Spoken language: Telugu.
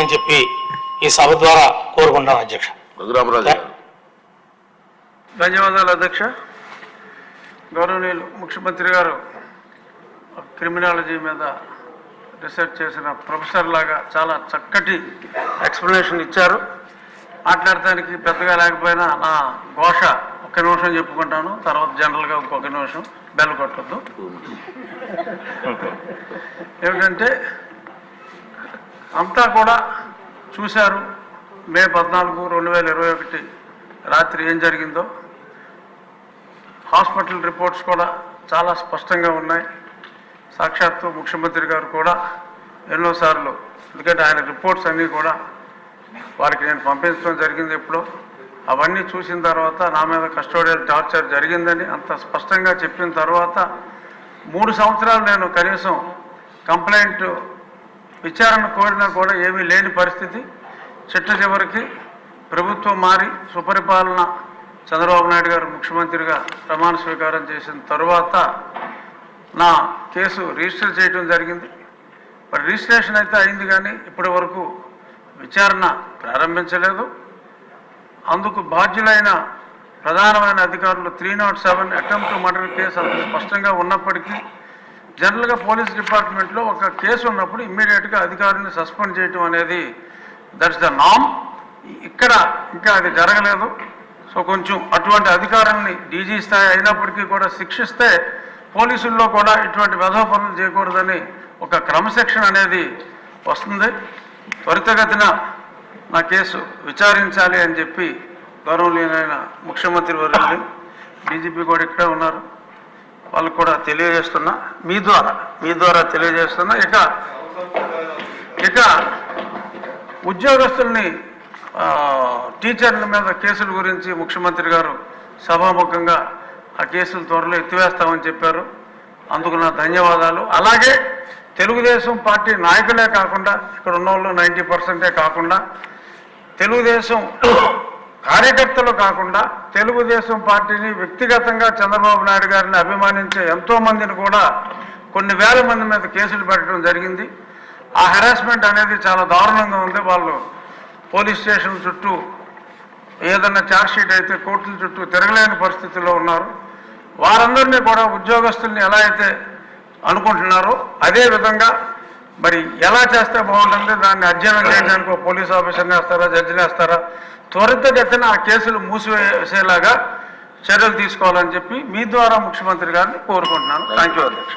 అని చెప్పి ఈ సభ ద్వారా కోరుకుంటాను అధ్యక్ష. ధన్యవాదాలు అధ్యక్ష. గౌరవనీయులు ముఖ్యమంత్రి గారు క్రిమినాలజీ మీద రీసెర్చ్ చేసిన ప్రొఫెసర్ లాగా చాలా చక్కటి ఎక్స్ప్లెనేషన్ ఇచ్చారు. మాట్లాడటానికి పెద్దగా లేకపోయినా నా ఘోష ఒక్క నిమిషం చెప్పుకుంటాను, తర్వాత జనరల్గా ఇంకొక నిమిషం బెల్ కొట్టద్దు. ఏమిటంటే అంతా కూడా చూశారు మే 14, 2021 రాత్రి ఏం జరిగిందో. హాస్పిటల్ రిపోర్ట్స్ కూడా చాలా స్పష్టంగా ఉన్నాయి. సాక్షాత్తు ముఖ్యమంత్రి గారు కూడా ఎన్నోసార్లు, ఎందుకంటే ఆయన రిపోర్ట్స్ అన్నీ కూడా వారికి నేను పంపించడం జరిగింది ఎప్పుడో. అవన్నీ చూసిన తర్వాత నా మీద కస్టోడియల్ టార్చర్ జరిగిందని అంత స్పష్టంగా చెప్పిన తర్వాత 3 సంవత్సరాలు నేను కనీసం కంప్లైంట్ విచారణ కోరినా కూడా ఏమీ లేని పరిస్థితి. చిట్ట చివరికి ప్రభుత్వం మారి సుపరిపాలన చంద్రబాబు నాయుడు గారు ముఖ్యమంత్రిగా ప్రమాణ స్వీకారం చేసిన తరువాత నా కేసు రిజిస్టర్ చేయడం జరిగింది. మరి రిజిస్ట్రేషన్ అయితే అయింది కానీ ఇప్పటి వరకు విచారణ ప్రారంభించలేదు. అందుకు బాధ్యులైన ప్రధానమైన అధికారులు 307 అటెంప్ట్ మర్డర్ కేసు అంత స్పష్టంగా ఉన్నప్పటికీ జనరల్గా పోలీస్ డిపార్ట్మెంట్లో ఒక కేసు ఉన్నప్పుడు ఇమ్మీడియట్గా అధికారులను సస్పెండ్ చేయటం అనేది దట్స్ ద నామ్. ఇక్కడ ఇంకా అది జరగలేదు. సో కొంచెం అటువంటి అధికారుల్ని డీజీ స్థాయి అయినప్పటికీ కూడా శిక్షిస్తే పోలీసుల్లో కూడా ఇటువంటి వెధవ పనులు చేయకూడదని ఒక క్రమశిక్షణ అనేది వస్తుంది. త్వరితగతిన నా కేసు విచారించాలి అని చెప్పి గౌరవనీయులైన ముఖ్యమంత్రి వర్యులు, డీజీపీ కూడా ఇక్కడే ఉన్నారు, వాళ్ళకు కూడా తెలియజేస్తున్నా, మీ ద్వారా తెలియజేస్తున్నా. ఇక ఉద్యోగస్తుల్ని టీచర్ల మీద కేసుల గురించి ముఖ్యమంత్రి గారు సభాముఖంగా ఆ కేసులు త్వరలో ఎత్తివేస్తామని చెప్పారు. అందుకు నా ధన్యవాదాలు. అలాగే తెలుగుదేశం పార్టీ నాయకులే కాకుండా ఇక్కడ ఉన్న వాళ్ళు 90% కాకుండా తెలుగుదేశం కార్యకర్తలు కాకుండా తెలుగుదేశం పార్టీని వ్యక్తిగతంగా చంద్రబాబు నాయుడు గారిని అభిమానించే ఎంతోమందిని కూడా కొన్ని వేల మంది మీద కేసులు పెట్టడం జరిగింది. ఆ హెరాస్మెంట్ అనేది చాలా దారుణంగా ఉంది. వాళ్ళు పోలీస్ స్టేషన్ చుట్టూ ఏదన్నా ఛార్జ్షీట్ అయితే కోర్టుల చుట్టూ తిరగలేని పరిస్థితుల్లో ఉన్నారు. వారందరినీ కూడా ఉద్యోగస్తుల్ని ఎలా అయితే అనుకుంటున్నారో అదే విధంగా మరి ఎలా చేస్తే బాగుంటుంది, దాన్ని అధ్యయనం చేయడానికి ఒక పోలీస్ ఆఫీసర్ని వేస్తారా, జడ్జిని వేస్తారా, త్వరితగతిన ఆ కేసులు మూసివేసేలాగా చర్యలు తీసుకోవాలని చెప్పి మీ ద్వారా ముఖ్యమంత్రి గారిని కోరుకుంటున్నాను. థ్యాంక్ యూ అధ్యక్ష.